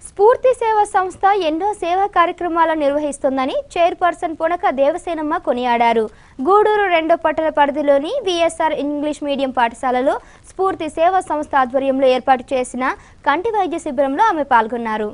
స్ఫూర్తి సేవ సంస్థ ఎన్నో సేవా కార్యక్రమాలను నిర్వహిస్తోందని చైర్పర్సన్ పునక దేవసేనమ్మ కొనియాడారు. గూడూరు 2వ పట్టణ పరిధిలోని విఎస్ఆర్ ఇంగ్లీష్ మీడియం పాఠశాలలో స్ఫూర్తి సేవా సంస్థ ఆధ్వర్యంలో ఏర్పాటు చేసిన కంటి వైద్య శిబిరంలో ఆమె పాల్గొన్నారు.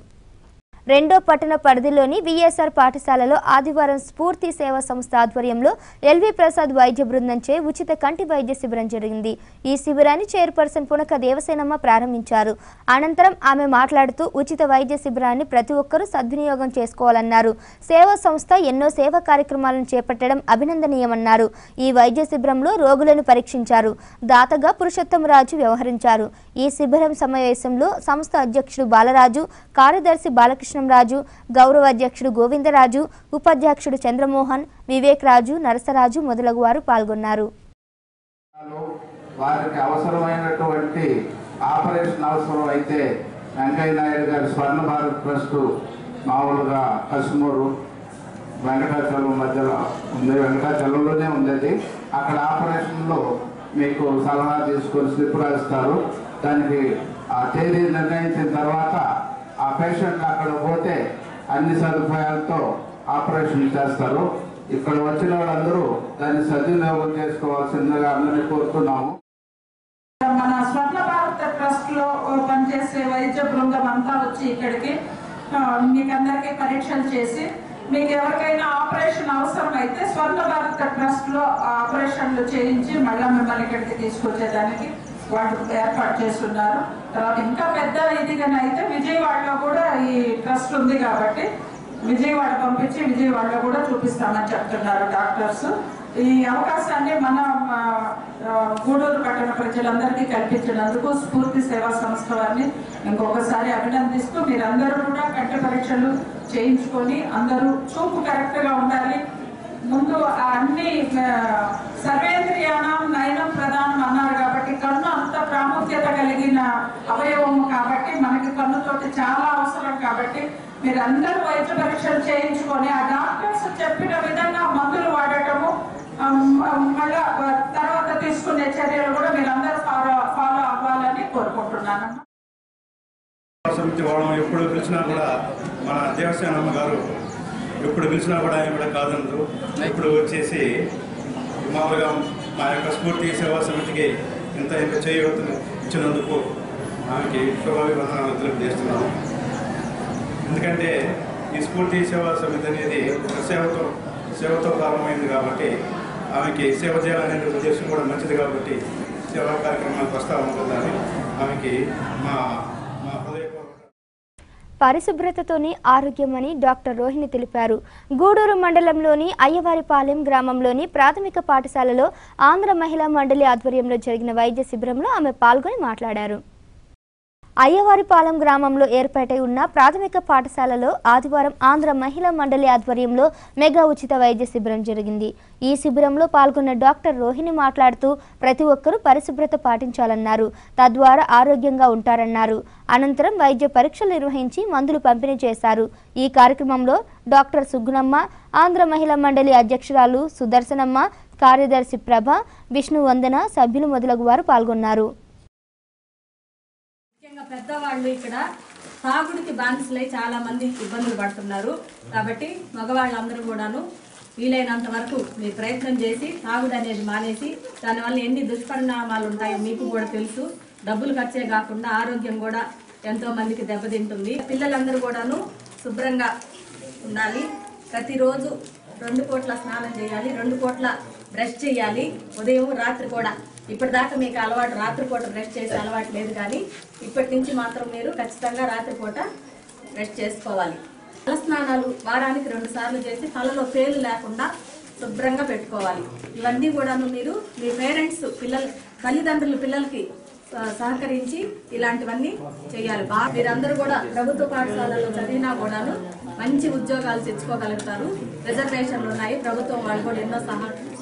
2వ పట్టణ పరిధిలోని విఎస్ఆర్ పాఠశాలలో ఆదివారం స్ఫూర్తి సేవా సంస్థ ఆధ్వర్యంలో ఎల్వి ప్రసాద్ వైద్య బృందంచే ఉచిత కంటి వైద్య శిబిరం జరిగింది. ఈ శిబిరాన్ని చైర్పర్సన్ పునక దేవసేనమ్మ ప్రారంభించారు. అనంతరం ఆమె మాట్లాడుతూ ఉచిత వైద్య శిబిరాన్ని ప్రతి ఒక్కరూ సద్వినియోగం చేసుకోవాలన్నారు. సేవా సంస్థ ఎన్నో సేవా కార్యక్రమాలను చేపట్టడం అభినందనీయమన్నారు. ఈ వైద్య శిబిరంలో రోగులను పరీక్షించారు. దాతగా పురుషోత్తమరాజు వ్యవహరించారు. ఈ శిబిరం సమావేశంలో సంస్థ అధ్యక్షుడు బాలరాజు, కార్యదర్శి బాలకృష్ణ రాజు, గౌరవ అధ్యక్షుడు గోవిందరాజు, ఉపాధ్యక్షుడు చంద్రమోహన్, వివేక్ రాజు, నరసరాజు మొదలగు వారు పాల్గొన్నారు. వారికి అవసరమైనటువంటి ఆపరేషన్ అవసరం అయితే వెంకయ్య నాయుడు గారి స్వర్ణ భారత్ ట్రస్ట్ మామూలుగా కసుమూరు వెంకటాచలం మధ్యలో ఉంది, వెంకటాచలంలోనే ఉంది. అక్కడ ఆపరేషన్లో మీకు సలహా తీసుకొని స్లిప్ రాస్తారు. దానికి ఆ తేదీ నిర్ణయించిన తర్వాత ఆ పేషెంట్ అక్కడ పోతే అన్ని సదుపాయాలతో ఆపరేషన్ చేస్తారు. ఇక్కడ వచ్చిన వాళ్ళందరూ దాన్ని సద్వినియోగం చేసుకోవాల్సిందిగా అందరినీ కోరుతున్నాము. మన స్వర్ణ భారత్ ట్రస్ట్ లో పనిచేసే వైద్య బృందం అంతా వచ్చి ఇక్కడికి మీకు అందరికీ పరీక్షలు చేసి మీకు ఎవరికైనా ఆపరేషన్ అవసరం అయితే స్వర్ణ భారత్ ట్రస్ట్ లో ఆపరేషన్లు చేయించి మళ్ళీ మిమ్మల్ని ఇక్కడికి తీసుకొచ్చేదానికి వాళ్ళు ఏర్పాటు చేస్తున్నారు. తర్వాత ఇంకా పెద్ద ఇదిగానే అయితే విజయవాడలో కూడా ఈ ట్రస్ట్ ఉంది కాబట్టి విజయవాడ పంపించి విజయవాడలో కూడా చూపిస్తామని చెప్తున్నారు డాక్టర్స్. ఈ అవకాశాన్ని మన గూడూరు పట్టణ ప్రజలందరికీ కల్పించినందుకు స్ఫూర్తి సేవా సంస్థ వారిని ఇంకొకసారి అభినందిస్తూ మీరందరూ కూడా కంటి పరీక్షలు చేయించుకొని అందరూ చూపు కరెక్ట్గా ఉండాలి. ముందు అన్ని సర్వేంద్రియానం నయనం ప్రధానం అన్నారు కాబట్టి కన్ను అంత ప్రాముఖ్యత కలిగిన అవయవము కాబట్టి మనకి కన్నుతోటి చాలా అవసరం కాబట్టి మీరందరూ వైద్య పరీక్షలు చేయించుకొని ఆ డాక్టర్స్ చెప్పిన విధంగా మందులు వాడటము మళ్ళా తర్వాత తీసుకునే చర్యలు కూడా మీరందరూ ఫాలో అవ్వాలని కోరుకుంటున్నాను. ఎప్పుడు పిలిచినా కూడా మన దేవసేనమ్మ గారు ఎప్పుడు పిలిచినా కూడా ఆయన కూడా కాదనదు. ఇప్పుడు వచ్చేసి మామూలుగా మా యొక్క స్ఫూర్తి సేవా సమితికి ఇంత చేయూతను ఇచ్చినందుకు ఆమెకి శుభాభివందనాలు తెలియజేస్తున్నాము. ఎందుకంటే ఈ స్ఫూర్తి సేవా సమితి అనేది సేవతో ప్రారంభమైంది కాబట్టి ఆమెకి సేవ చేయాలనే ఉద్దేశం కూడా మంచిది కాబట్టి సేవా కార్యక్రమాలకు వస్తూ ఉంటుందని ఆమెకి మా పరిశుభ్రతతోనే ఆరోగ్యమని డాక్టర్ రోహిణి తెలిపారు. గూడూరు మండలంలోని అయ్యవారిపాలెం గ్రామంలోని ప్రాథమిక పాఠశాలలో ఆంధ్ర మహిళా మండలి ఆధ్వర్యంలో జరిగిన వైద్య శిబిరంలో ఆమె పాల్గొని మాట్లాడారు. అయ్యవారిపాలెం గ్రామంలో ఏర్పాటై ఉన్న ప్రాథమిక పాఠశాలలో ఆదివారం ఆంధ్ర మహిళా మండలి ఆధ్వర్యంలో మెగా ఉచిత వైద్య శిబిరం జరిగింది. ఈ శిబిరంలో పాల్గొన్న డాక్టర్ రోహిణి మాట్లాడుతూ ప్రతి ఒక్కరూ పరిశుభ్రత పాటించాలన్నారు. తద్వారా ఆరోగ్యంగా ఉంటారన్నారు. అనంతరం వైద్య పరీక్షలు నిర్వహించి మందులు పంపిణీ చేశారు. ఈ కార్యక్రమంలో డాక్టర్ సుగ్గునమ్మ, ఆంధ్ర మహిళా మండలి అధ్యక్షురాలు సుదర్శనమ్మ, కార్యదర్శి ప్రభ, విష్ణు వందన, సభ్యులు మొదలగు వారు పాల్గొన్నారు. పెద్దవాళ్ళు ఇక్కడ తాగుడికి బానిసలై చాలా మంది ఇబ్బందులు పడుతున్నారు. కాబట్టి మగవాళ్ళందరూ కూడాను వీలైనంత వరకు మీరు ప్రయత్నం చేసి తాగుడు అనేది మానేసి దానివల్ల ఎన్ని దుష్పరిణామాలు ఉంటాయో మీకు కూడా తెలుసు. డబ్బులు ఖర్చే కాకుండా ఆరోగ్యం కూడా ఎంతో మందికి దెబ్బతింటుంది. పిల్లలందరూ కూడాను శుభ్రంగా ఉండాలి. ప్రతిరోజు 2 పూట్ల స్నానం చేయాలి, 2 పూట్ల బ్రష్ చేయాలి. ఉదయం రాత్రి కూడా ఇప్పటిదాకా మీకు అలవాటు రాత్రిపూట బ్రష్ చేసే అలవాటు లేదు, కానీ ఇప్పటి నుంచి మాత్రం మీరు ఖచ్చితంగా రాత్రిపూట బ్రష్ చేసుకోవాలి. తల స్నానాలు వారానికి 2 సార్లు చేసి తలలో పేలు లేకుండా శుభ్రంగా పెట్టుకోవాలి. ఇవన్నీ కూడాను మీరు మీ పేరెంట్స్ తల్లిదండ్రులు పిల్లలకి సహకరించి ఇలాంటివన్నీ చేయాలి. మీరందరూ కూడా ప్రభుత్వ పాఠశాలలో చదివినా కూడాను మంచి ఉద్యోగాలు తెచ్చుకోగలుగుతారు. రిజర్వేషన్లు ఉన్నాయి, ప్రభుత్వం వాళ్ళు కూడా ఎన్నో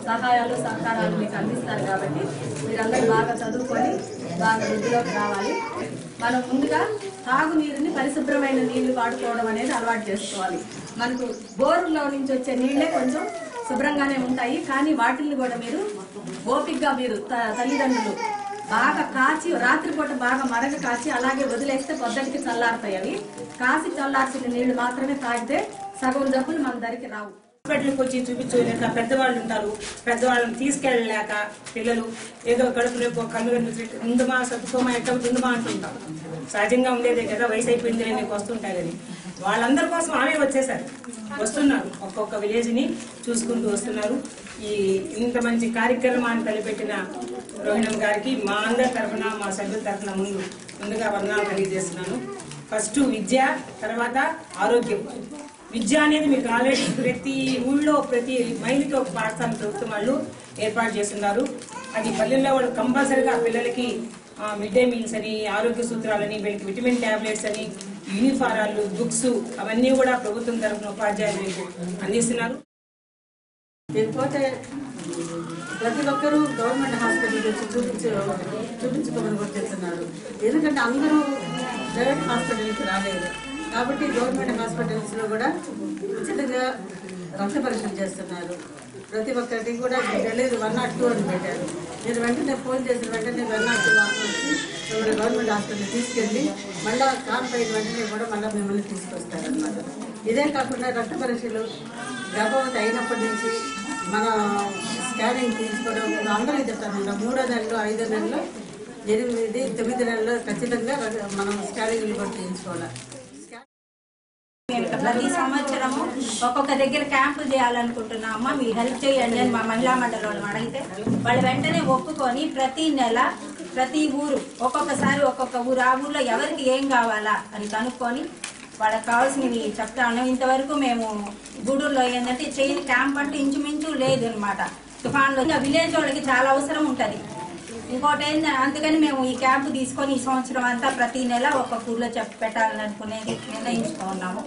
సహాయాలు సహకారాలు మీకు అందిస్తారు. కాబట్టి మీరందరూ బాగా చదువుకొని బాగా వృద్ధిలోకి రావాలి. మనం ముందుగా తాగునీరుని పరిశుభ్రమైన నీళ్లు వాడుకోవడం అనేది అలవాటు చేసుకోవాలి. మనకు బోరులో నుంచి వచ్చే నీళ్ళే కొంచెం శుభ్రంగానే ఉంటాయి, కానీ వాటిని కూడా మీరు ఓపికగా మీరు తల్లిదండ్రులు బాగా కాచి రాత్రిపూట బాగా మరగ కాచి అలాగే వదిలేస్తే పొద్దుటికి చల్లారుతాయి. అవి కాసి చల్లార్చిన నీళ్లు మాత్రమే తాగితే సగం జబ్బులు మన దగ్గరికి రావు. హాస్పిటల్కి వచ్చి చూపించలేక పెద్దవాళ్ళు ఉంటారు, పెద్దవాళ్ళని తీసుకెళ్ళలేక పిల్లలు ఏదో గడుపు రేపు కళ్ళు ఉందమా సత్తుకోమా ఎక్కడ ఉందమా అంటుంటాం. సహజంగా ఉండేదే కదా, వయసు అయిపోయింది నీకు వస్తుంటాయి అని వాళ్ళందరి కోసం ఆమె వచ్చేసారు, వస్తున్నారు, ఒక్కొక్క విలేజ్ని చూసుకుంటూ వస్తున్నారు. ఈ ఇంత మంచి కార్యక్రమాన్ని తలపెట్టిన రోహిణం గారికి మా అందరి తరఫున మా సభ్యుల తరఫున ముందుగా వందనాలు తెలియజేస్తున్నాను. ఫస్ట్ విద్య, తర్వాత ఆరోగ్యం. విద్య అనేది మీకు ఆల్రెడీ ప్రతి ఊళ్ళో ప్రతి మైలుకి ఒక పాఠశాల ప్రభుత్వం వాళ్ళు ఏర్పాటు చేస్తున్నారు. అది పల్లెల్లో వాళ్ళు కంపల్సరిగా పిల్లలకి మిడ్ డే మీల్స్ అని, ఆరోగ్య సూత్రాలని, వీళ్ళకి విటమిన్ టాబ్లెట్స్ అని, యూనిఫారాలు, బుక్స్ అవన్నీ కూడా ప్రభుత్వం తరఫున ఉపాధ్యాయులు అందిస్తున్నారు. లేకపోతే ప్రతి ఒక్కరూ గవర్నమెంట్ హాస్పిటల్ వచ్చి చూపించుకోమని కూడా చెప్తున్నారు. ఎందుకంటే అందరూ ప్రైవేట్ హాస్పిటల్కి రాలేదు కాబట్టి గవర్నమెంట్ హాస్పిటల్స్లో కూడా ఉచితంగా రక్త పరీక్షలు చేస్తున్నారు. ప్రతి ఒక్కరికి కూడా తెలియదు 102 అని పెట్టారు. మీరు వెంటనే ఫోన్ చేసిన వెంటనే 102 వచ్చి గవర్నమెంట్ హాస్పిటల్ తీసుకెళ్ళి మళ్ళీ కాన్పైన వెంటనే కూడా మళ్ళీ మిమ్మల్ని తీసుకొస్తారనమాట. ఇదే కాకుండా రక్త పరీక్షలు గర్భవతి అయినప్పటి నుంచి మన స్కానింగ్ తీసుకోవడం అందరూ చెప్తారు. 3వ నెలలో, 5వ నెలలో, 8, 9 నెలలో ఖచ్చితంగా మనం స్కానింగ్లు కూడా తీయించుకోవాలి. ప్రతి సంవత్సరము ఒక్కొక్క దగ్గర క్యాంపులు చేయాలనుకుంటున్నా అమ్మ మీరు హెల్ప్ చేయండి అని మా మహిళా మండలి అడిగితే వాళ్ళు వెంటనే ఒప్పుకొని ప్రతి నెల ప్రతి ఊరు ఒక్కొక్కసారి ఒక్కొక్క ఊరు ఆ ఊర్లో ఎవరికి ఏం కావాలా అని కనుక్కొని వాళ్ళకి కావాల్సినవి చెప్తాను. ఇంతవరకు మేము గూడూరులో ఏంటంటే చేయని క్యాంప్ అంటే ఇంచుమించు లేదు అనమాట. తుఫాన్లో విలేజ్ వాళ్ళకి చాలా అవసరం ఉంటుంది. ఇంకోటి ఏంటంటే అందుకని మేము ఈ క్యాంపు తీసుకొని ఈ సంవత్సరం అంతా ప్రతి నెల ఒక్కొక్క ఊర్లో పెట్టాలని అనుకునేది నిర్ణయించుకున్నాము.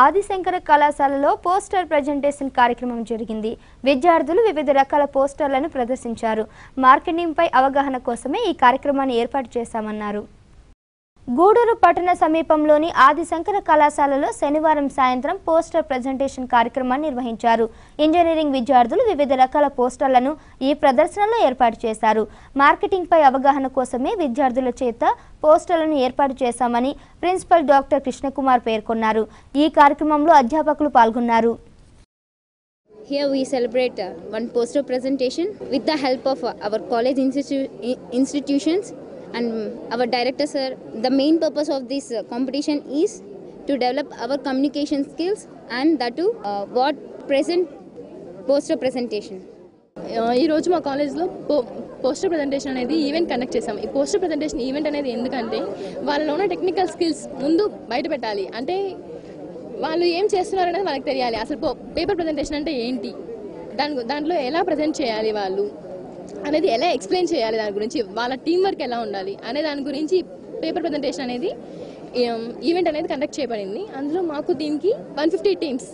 ఆదిశంకర కళాశాలలో పోస్టర్ ప్రజెంటేషన్ కార్యక్రమం జరిగింది. విద్యార్థులు వివిధ రకాల పోస్టర్లను ప్రదర్శించారు. మార్కెటింగ్పై అవగాహన కోసమే ఈ కార్యక్రమాన్ని ఏర్పాటు చేశామన్నారు. గూడూరు పట్టణ సమీపంలోని ఆదిశంకర కళాశాలలో శనివారం సాయంత్రం పోస్టర్ ప్రజెంటేషన్ కార్యక్రమాన్ని నిర్వహించారు. ఇంజనీరింగ్ విద్యార్థులు వివిధ రకాల పోస్టర్లను ఈ ప్రదర్శనలో ఏర్పాటు చేశారు. మార్కెటింగ్పై అవగాహన కోసమే విద్యార్థుల చేత పోస్టర్లను ఏర్పాటు చేశామని ప్రిన్సిపల్ డాక్టర్ కృష్ణకుమార్ పేర్కొన్నారు. ఈ కార్యక్రమంలో అధ్యాపకులు పాల్గొన్నారు. Here we celebrate one poster presentation with the help of our college institutions and our director sir. The main purpose of this competition is to develop our communication skills and that too what present poster presentation. ఈరోజు మా కాలేజ్లో poster presentation అనేది event conduct చేసాం. ఈ poster presentation event అనేది ఎందుకంటే వాళ్ళలో ఉన్న టెక్నికల్ స్కిల్స్ ముందు బయట పెట్టాలి. అంటే వాళ్ళు ఏం చేస్తున్నారు అనేది వాళ్ళకి తెలియాలి. అసలు పేపర్ ప్రజెంటేషన్ అంటే ఏంటి, దాంట్లో ఎలా ప్రజెంట్ చేయాలి వాళ్ళు అనేది, ఎలా ఎక్స్ప్లెయిన్ చేయాలి, దాని గురించి వాళ్ళ టీం వర్క్ ఎలా ఉండాలి అనే దాని గురించి పేపర్ ప్రజెంటేషన్ అనేది ఈవెంట్ అనేది కండక్ట్ చేయబడింది. అందులో మాకు దీనికి 150 టీమ్స్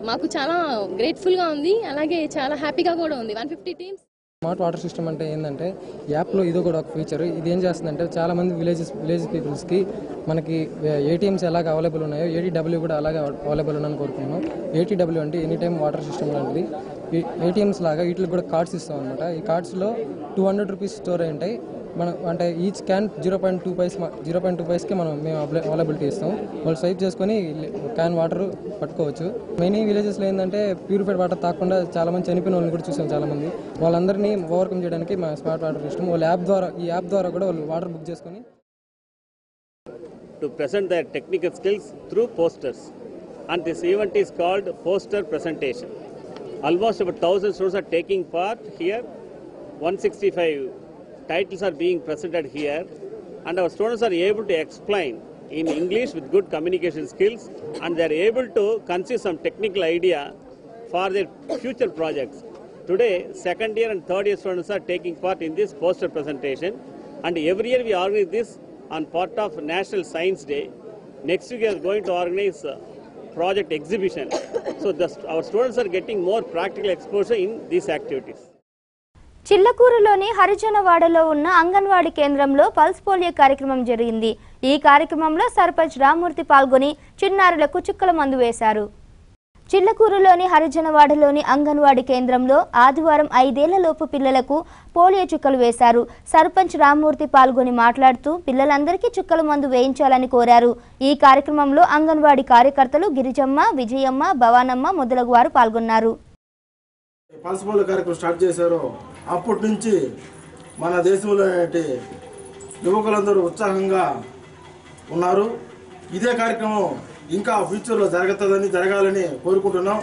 మాకు చాలా గ్రేట్ఫుల్గా ఉంది, అలాగే చాలా హ్యాపీగా కూడా ఉంది. 150 టీమ్స్. స్మార్ట్ వాటర్ సిస్టమ్ అంటే ఏంటంటే యాప్లో ఇది కూడా ఒక ఫీచర్. ఇది ఏం చేస్తుందంటే చాలామంది విలేజ్ పీపుల్స్కి మనకి ఏటీఎంస్ ఎలాగ అవైలబుల్ ఉన్నాయో ఏటీడబ్ల్యూ కూడా అలాగే అవైలబుల్ ఉన్నాయని కోరుకున్నాం. ఏటీడబ్ల్యూ అంటే ఎనీ టైమ్ వాటర్ సిస్టమ్ లాంటిది. ఏటీఎంస్ లాగా వీటికి కూడా కార్డ్స్ ఇస్తాం అనమాట. ఈ కార్డ్స్లో 200 రూపీస్ స్టోర్ అయి ఉంటాయి. మనం అంటే ఈచ్ క్యాన్ 0.2 పైస్కి మేము అవైలబిలిటీ ఇస్తాం. వాళ్ళు స్వైప్ చేసుకొని క్యాన్ వాటర్ పట్టుకోవచ్చు. మెయిన్ విలేజెస్లో ఏంటంటే ప్యూరిఫైడ్ వాటర్ తాకుండా చాలామంది చనిపోయిన వాళ్ళని కూడా చూసాం. చాలామంది వాళ్ళందరినీ ఓవర్కమ్ చేయడానికి మా స్మార్ట్ వాటర్ సిస్టమ్ వాళ్ళ ఈ యాప్ ద్వారా కూడా వాళ్ళు వాటర్ బుక్ చేసుకొని to present their technical skills through posters, and this event is called poster presentation. Almost about 1,000 students are taking part here. 165 titles are being presented here, and our students are able to explain in English with good communication skills, and they are able to conceive some technical idea for their future projects. Today, second year and third year students are taking part in this poster presentation, and every year we organize this on part of National Science Day. Next week we are going to organize project exhibition. So our students are getting more practical exposure in these activities. చిల్లకూరులోని హరిజనవాడలో ఉన్న అంగన్వాడీ కేంద్రంలో pulse polio కార్యక్రమం జరిగింది. ఈ కార్యక్రమంలో సర్పంచ్ రామూర్తి పాల్గొని చిన్నారులకు చుక్కల మందు వేశారు. చిల్లకూరులోని హరిజనవాడలోని అంగన్వాడీ కేంద్రంలో ఆదివారం 5 ఏళ్లలోపు పిల్లలకు పోలియో చుక్కలు వేశారు. సర్పంచ్ రామూర్తి పాల్గొని మాట్లాడుతూ పిల్లలందరికీ చుక్కల మందు వేయించాలని కోరారు. ఈ కార్యక్రమంలో అంగన్వాడీ కార్యకర్తలు గిరిజమ్మ, విజయమ్మ, భవానమ్మ మొదలగు వారు పాల్గొన్నారు. పల్స్ పోలియో కార్యక్రమం స్టార్ట్ చేశారో అప్పటి నుంచి మన దేశంలో యువకులందరూ ఉత్సాహంగా ఉన్నారు. ఇదే కార్యక్రమం ఇంకా ఫ్యూచర్లో జరగాలని కోరుకుంటున్నాం.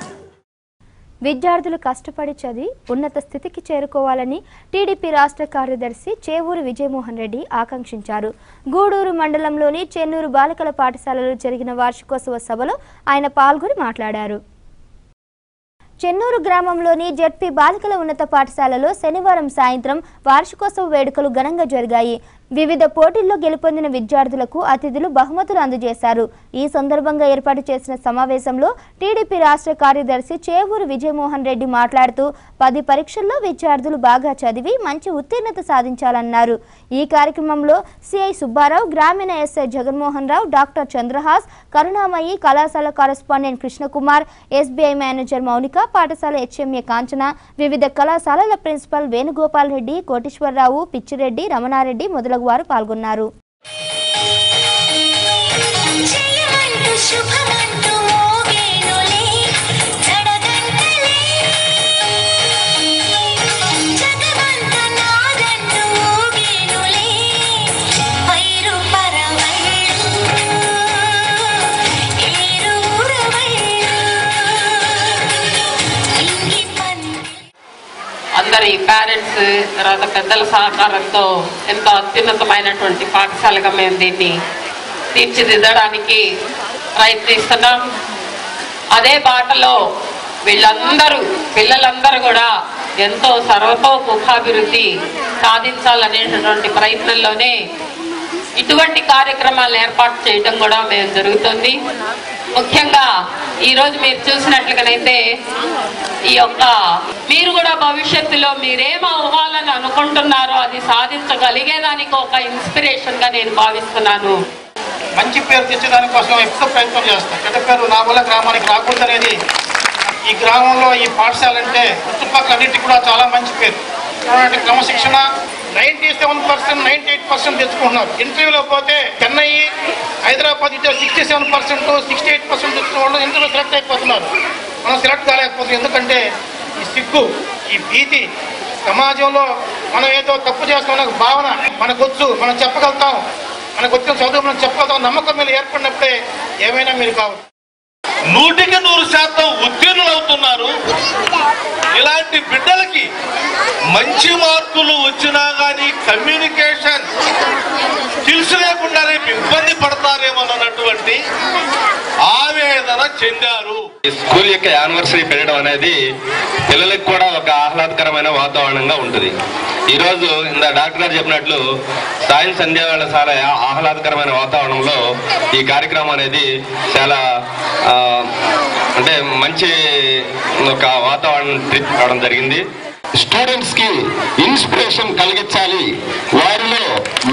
విద్యార్థులు కష్టపడి చదివి ఉన్నత స్థితికి చేరుకోవాలని టీడీపీ రాష్ట్ర కార్యదర్శి చేవూరు విజయమోహన్ రెడ్డి ఆకాంక్షించారు. గూడూరు మండలంలోని చెన్నూరు బాలికల పాఠశాలలో జరిగిన వార్షికోత్సవ సభలో ఆయన పాల్గొని మాట్లాడారు. చెన్నూరు గ్రామంలోని జెడ్పీ బాలికల ఉన్నత పాఠశాలలో శనివారం సాయంత్రం వార్షికోత్సవ వేడుకలు ఘనంగా జరిగాయి. వివిధ పోటీల్లో గెలుపొందిన విద్యార్థులకు అతిథులు బహుమతులు అందజేశారు. ఈ సందర్భంగా ఏర్పాటు చేసిన సమావేశంలో టీడీపీ రాష్ట్ర కార్యదర్శి చేవూరు విజయమోహన్ రెడ్డి మాట్లాడుతూ 10 పరీక్షల్లో విద్యార్థులు బాగా చదివి మంచి ఉత్తీర్ణత సాధించాలన్నారు. ఈ కార్యక్రమంలో సిఐ సుబ్బారావు, గ్రామీణ ఎస్ఐ జగన్మోహన్ రావు, డాక్టర్ చంద్రహాస్, కరుణామయి, కళాశాల correspondent Krishna Kumar, SBI manager Mounika, పాఠశాల హెచ్ఎంఏ కాంచన, వివిధ కళాశాలల ప్రిన్సిపల్ వేణుగోపాల్ రెడ్డి, కోటేశ్వరరావు, పిచ్చిరెడ్డి, రమణారెడ్డి మొదలగు వారు పాల్గొన్నారు. అందరి పేరెంట్స్ తర్వాత పెద్దల సహకారంతో ఎంతో అత్యున్నతమైనటువంటి పాఠశాలగా మేము దీన్ని తీర్చిదిద్దడానికి ప్రయత్నిస్తున్నాం. అదే బాటలో పిల్లలందరూ కూడా ఎంతో సర్వతోముఖాభివృద్ధి సాధించాలనేటటువంటి ప్రయత్నంలోనే ఇటువంటి కార్యక్రమాలను ఏర్పాటు చేయడం కూడా మేము జరుగుతుంది. ముఖ్యంగా ఈరోజు మీరు చూసినట్లుగానైతే మీరు కూడా భవిష్యత్తులో మీరేం అవ్వాలని అనుకుంటున్నారో అది సాధించగలిగేదానికి ఒక ఇన్స్పిరేషన్ గా నేను భావిస్తున్నాను. మంచి పేరు తెచ్చేదాని కోసం ఎక్కువ ప్రయత్నం చేస్తాం. చెడ్డ పేరు నా వల్ల గ్రామానికి రాకూడదనేది ఈ గ్రామంలో ఈ పాఠశాల అంటే చుట్టుపక్కల అన్నింటికి కూడా చాలా మంచి పేరు. క్రమశిక్షణ 97%, 98% తెచ్చుకుంటున్నారు. ఇంటర్వ్యూలో పోతే చెన్నై, హైదరాబాద్ ఇచ్చే 67%, 68% తెచ్చిన వాళ్ళు ఇంటర్వ్యూ సెలెక్ట్ అయిపోతున్నారు. మనం సెలెక్ట్ కాలేకపోతున్నాం. ఎందుకంటే ఈ సిగ్గు, ఈ భీతి, సమాజంలో మనం ఏదో తప్పు చేస్తామన్న భావన మనకొచ్చు, మనం చెప్పగలుగుతాం, మనకు వచ్చిన చదువు మనం చెప్పగలుగుతాం నమ్మకం మీద ఏర్పడినప్పుడే ఏమైనా మీరు కావచ్చు. 100% ఉత్తీర్ణులు అవుతున్నారు. ఇలాంటి బిడ్డలకి మంచి మార్కులు వచ్చినా కానీ కమ్యూనికేషన్ స్కిల్స్ లేకుండానే ఇబ్బంది పడతారేమోనన్నటువంటి ఆవేదన చెందారు. స్కూల్ యొక్క యానివర్సరీ పెట్టడం అనేది పిల్లలకు కూడా ఒక ఆహ్లాదకరమైన వాతావరణంగా ఉంటుంది. ఈరోజు డాక్టర్ గారు చెప్పినట్లు సాయం సంధ్యావేళ చాలా ఆహ్లాదకరమైన వాతావరణంలో ఈ కార్యక్రమం అనేది చాలా అంటే మంచి ఒక వాతావరణం ట్రిప్ కావడం జరిగింది. స్టూడెంట్స్ కి ఇన్స్పిరేషన్ కలిగించాలి, వారిలో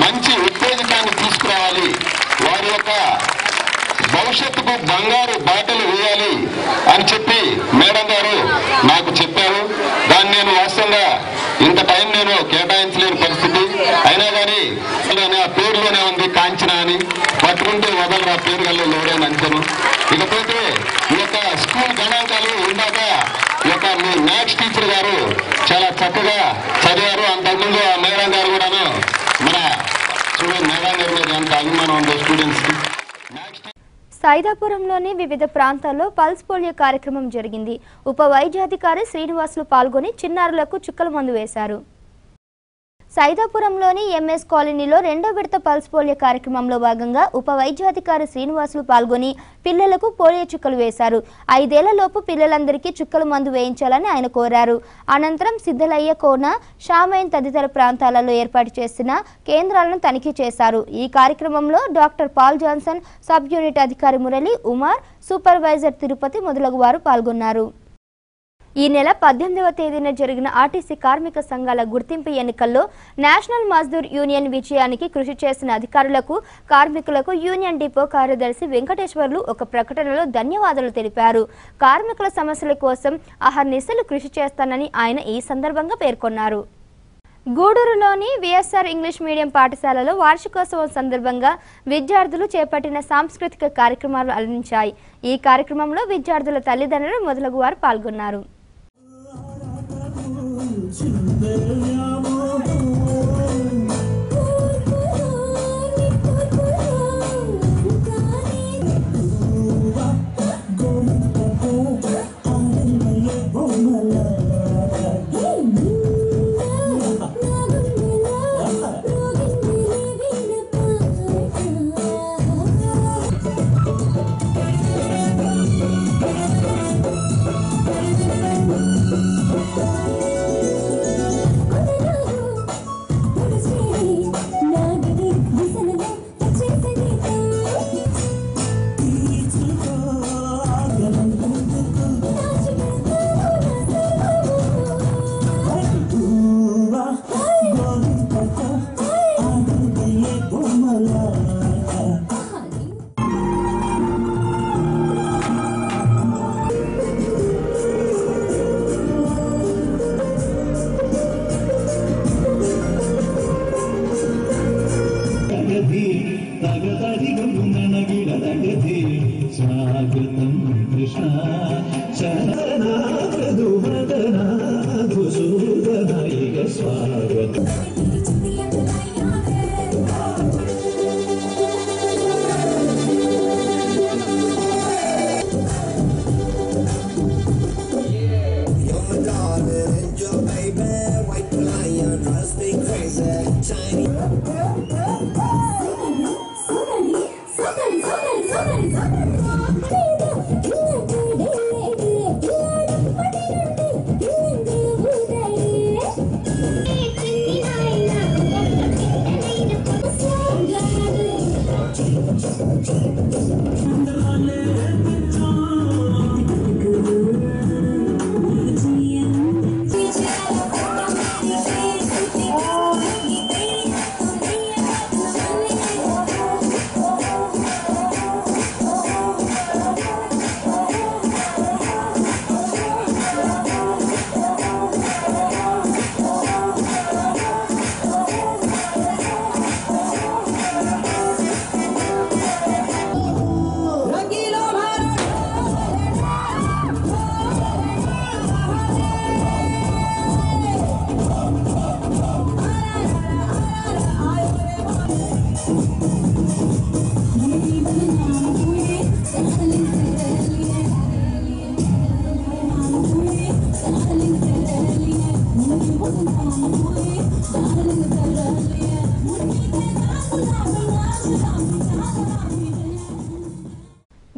మంచి ఉత్తేజకాన్ని తీసుకురావాలి, వారి యొక్క భవిష్యత్తుకు బంగారు బాటలు వేయాలి అని చెప్పి మేడం గారు నాకు చెప్పారు. దాన్ని నేను వాస్తవంగా ఇంత టైం నేను కేటాయించలేని పరిస్థితి. అయినా కానీ ఆ పేరులోనే ఉంది కాంచన అని, పట్టుకుంటే వదలరు ఆ పేరు గల్లో లోడని అంటాను. ఇకపోతే ఈ యొక్క స్కూల్ గణాంకాలు ఇందాక ఈ యొక్క మీ మ్యాథ్స్ టీచర్ గారు చాలా చక్కగా చదివారు. అంతకుముందు ఆ మేడం గారు కూడాను మన చూడండి మేడం గారి మీద ఎంత అభిమానం ఉందో స్టూడెంట్స్ కి. సైదాపురంలోని వివిధ ప్రాంతాల్లో పల్స్ పోలియో కార్యక్రమం జరిగింది. ఉప వైద్యాధికారి శ్రీనివాసులు పాల్గొని చిన్నారులకు చుక్కల మందు వేశారు. సైదాపురంలోని ఎంఎస్ కాలనీలో రెండో విడత పల్స్ పోలియో కార్యక్రమంలో భాగంగా ఉప వైద్యాధికారి శ్రీనివాసులు పాల్గొని పిల్లలకు పోలియో చుక్కలు వేశారు. 5 ఏళ్లలోపు పిల్లలందరికీ చుక్కల మందు వేయించాలని ఆయన కోరారు. అనంతరం సిద్ధలయ్య కోన, షామైన్ తదితర ప్రాంతాలలో ఏర్పాటు చేసిన కేంద్రాలను తనిఖీ చేశారు. ఈ కార్యక్రమంలో doctor Paul Johnson, sub unit అధికారి మురళి, ఉమార్, సూపర్వైజర్ తిరుపతి మొదలగు వారు పాల్గొన్నారు. ఈ నెల 18వ తేదీన జరిగిన ఆర్టీసీ కార్మిక సంఘాల గుర్తింపు ఎన్నికల్లో నేషనల్ మజ్దూర్ యూనియన్ విజయానికి కృషి చేసిన అధికారులకు, కార్మికులకు యూనియన్ డిపో కార్యదర్శి వెంకటేశ్వర్లు ఒక ప్రకటనలో ధన్యవాదాలు తెలిపారు. కార్మికుల సమస్యల కోసం అహర్నిశలు కృషి చేస్తానని ఆయన ఈ సందర్భంగా పేర్కొన్నారు. గూడూరులోని విఎస్ఆర్ ఇంగ్లీష్ మీడియం పాఠశాలలో వార్షికోత్సవం సందర్భంగా విద్యార్థులు చేపట్టిన సాంస్కృతిక కార్యక్రమాలు అలరించాయి. ఈ కార్యక్రమంలో విద్యార్థుల తల్లిదండ్రులు మొదలగు వారు పాల్గొన్నారు.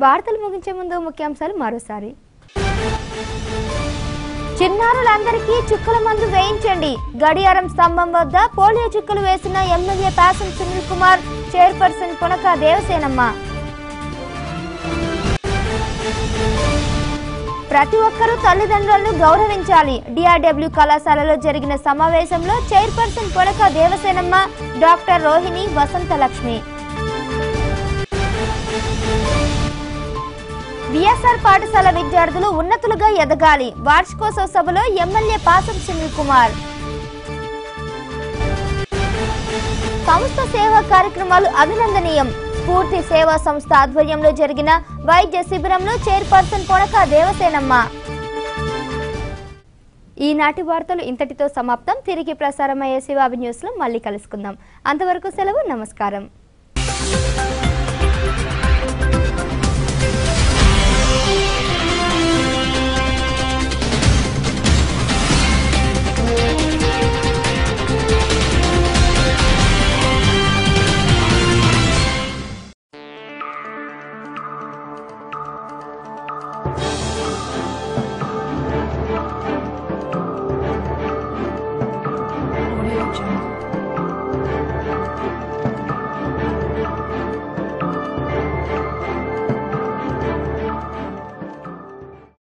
వార్తలు ముగించే ముందు ముఖ్యాంశాలు మరోసారి. చిన్నారులందరికీ చుక్కల మందు వేయించండి. గడియారం స్తంభం వద్ద పోలియో చుక్కలు వేసిన ఎమ్మెల్యే పాసం సునీల్ కుమార్, చైర్పర్సన్ పునక దేవసేనమ్మ. ప్రతి ఒక్కరూ తల్లిదండ్రులను గౌరవించాలి. డిఆర్డబ్ల్యూ కళాశాలలో జరిగిన సమావేశంలో chairperson Punaka Devasenamma, doctor Rohini Vasanthalakshmi. VSR పాఠశాల విద్యార్థులు ఉన్నతులుగా ఎదగాలి. వార్షికోత్సవ సభలో ఎమ్మెల్యే పాసం సునీల్ కుమార్. సంస్థ సేవా కార్యక్రమాలు అభినందనీయం. స్ఫూర్తి సేవా సంస్థ ఆధ్వర్యంలో జరిగిన వైద్య శిబిరంలో చైర్పర్సన్ పునక దేవసేనమ్మ. ఈనాటి వార్తలు ఇంతటితో సమాప్తం. తిరిగి ప్రసారమయ్యే శివాబి న్యూస్ లో మళ్ళీ కలుసుకుందాం. అంతవరకు సెలవు. నమస్కారం.